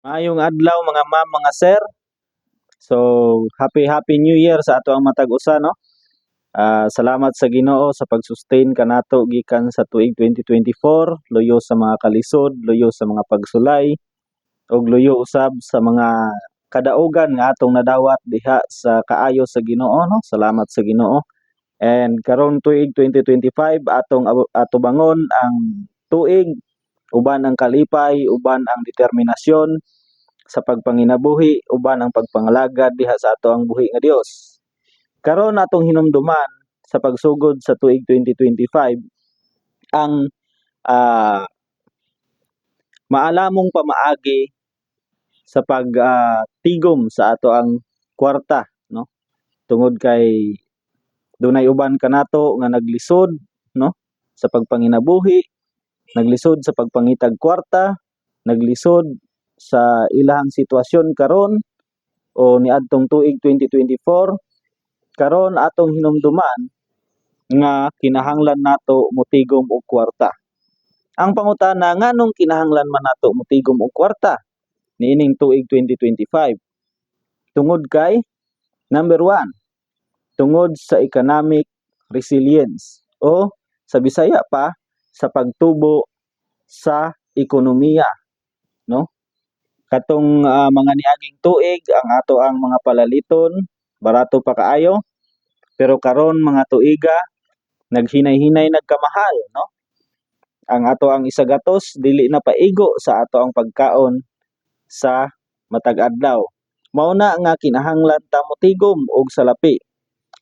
Maayong adlaw mga ma'am, mga sir. So, happy New Year sa ato ang matag usa no. Salamat sa Ginoo sa pag-sustain kanato gikan sa tuig 2024, luyo sa mga kalisod, luyo sa mga pagsulay, ug luyo usab sa mga kadaugan nga atong nadawat diha sa kaayo sa Ginoo no. Salamat sa Ginoo. And karon tuig 2025 ato bangon ang tuig, uban ang kalipay, uban ang determinasyon sa pagpanginabuhi, uban ang pagpangalagad diha sa ato ang buhi nga Dios. Karon atong hinumduman sa pagsugod sa tuig 2025 ang maalamong pamaagi sa pagtigom sa ato ang kwarta no. Tungod kay dunay uban kanato nga naglisod no sa pagpanginabuhi, naglisod sa pagpangitag kwarta, naglisod sa ilahang sitwasyon karon o niadtong tuig 2024. Karon atong hinumduman nga kinahanglan nato motigom og kwarta. Ang pangutana, nganong kinahanglan man nato motigom og kwarta niining tuig 2025? Tungod kay number 1, tungod sa economic resilience o sa Bisaya pa sa pagtubo sa ekonomiya no. Katong mga niaging tuig ang ato ang mga palaliton barato pa kaayo, pero karon mga tuiga naghinay-hinay nagkamahal no. Ang ato ang isagatos dili na paigo sa ato ang pagkaon sa matag adlaw. Mao na nga kinahanglan ta motigom og salapi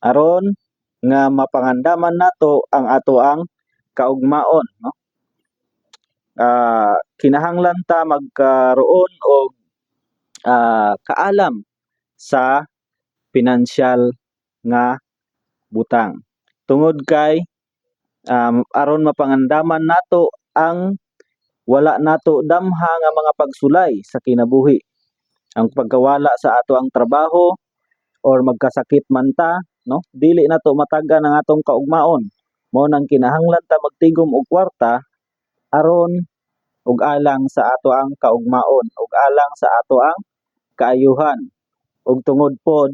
aron nga mapangandaman nato ang ato ang kaugmaon no. Kinahanglan ta magkaroon og kaalam sa pinansyal nga butang. Tungod kay aron mapangandaman nato ang wala nato damha nga mga pagsulay sa kinabuhi. Ang pagkawala sa ato ang trabaho or magkasakit man ta no, dili nato matag-an ang atong kaugmaon. Mao nang kinahanglan ta magtigom og kwarta aron ug alang sa ato ang kaugmaon, ug alang sa ato ang kaayuhan. Ug tungod pod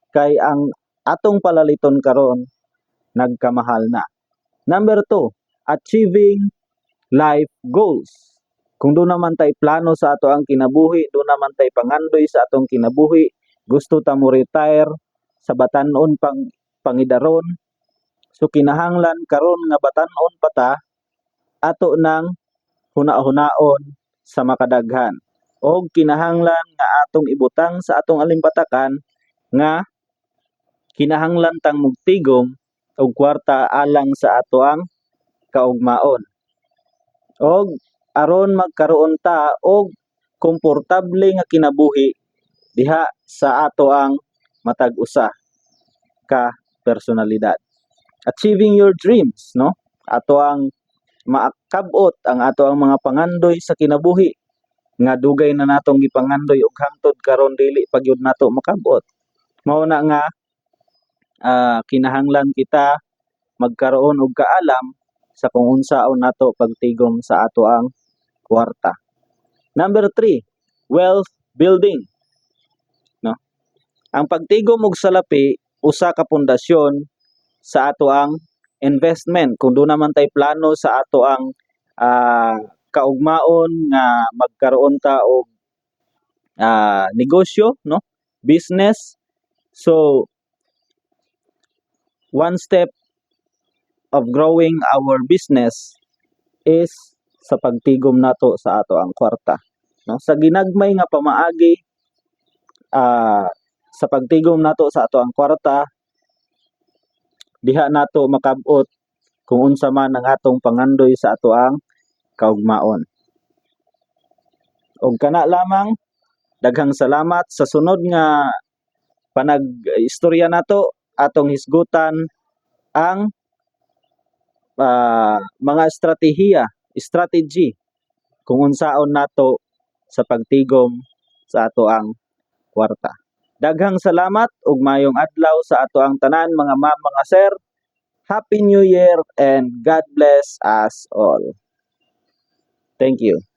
kay ang atong palaliton karon nagkamahal na. Number 2, achieving life goals. Kung doon naman tay plano sa ato ang kinabuhi, doon naman tay pangandoy sa atong kinabuhi, gusto ta mo retire sa batan-on pangidaron, so kinahanglan karon nga batan-on pa ta, ato nang huna-hunaon sa makadaghan. O kinahanglan nga atong ibutang sa atong alimpatakan nga kinahanglan tang mugtigom og kwarta alang sa ato ang kaugmaon. Og aron magkaroon ta og komportable nga kinabuhi diha sa ato ang matag usa ka personalidad. Achieving your dreams no, ato ang maakabot ang ato ang mga pangandoy sa kinabuhi nga dugay na natong gipangandoy og hangtod karon dili pa gyud nato makabot. Mao na nga kinahanglan kita magkaroon og kaalam sa kung unsaon nato pagtigom sa ato ang kwarta. Number 3, wealth building no. Ang pagtigom og salapi usa ka pundasyon sa ato ang investment. Kung doon naman tay plano sa ato ang kaugmaon nga magkaroon ta og negosyo no, business. So one step of growing our business is sa pagtigom nato sa ato ang kwarta no. Sa ginagmay nga pamaagi sa pagtigom nato sa ato ang kwarta, diha nato makab-ot kung unsa man ang atong pangandoy sa ato ang kaugmaon. Og kana lamang, daghang salamat. Sa sunod nga panag-istorya nato, atong hisgutan ang mga strategy kung unsaon nato sa pagtigom sa ato ang kwarta. Daghang salamat ug mayong adlaw sa ato ang tanan mga ma'am, mga sir. Happy New Year and God bless us all. Thank you.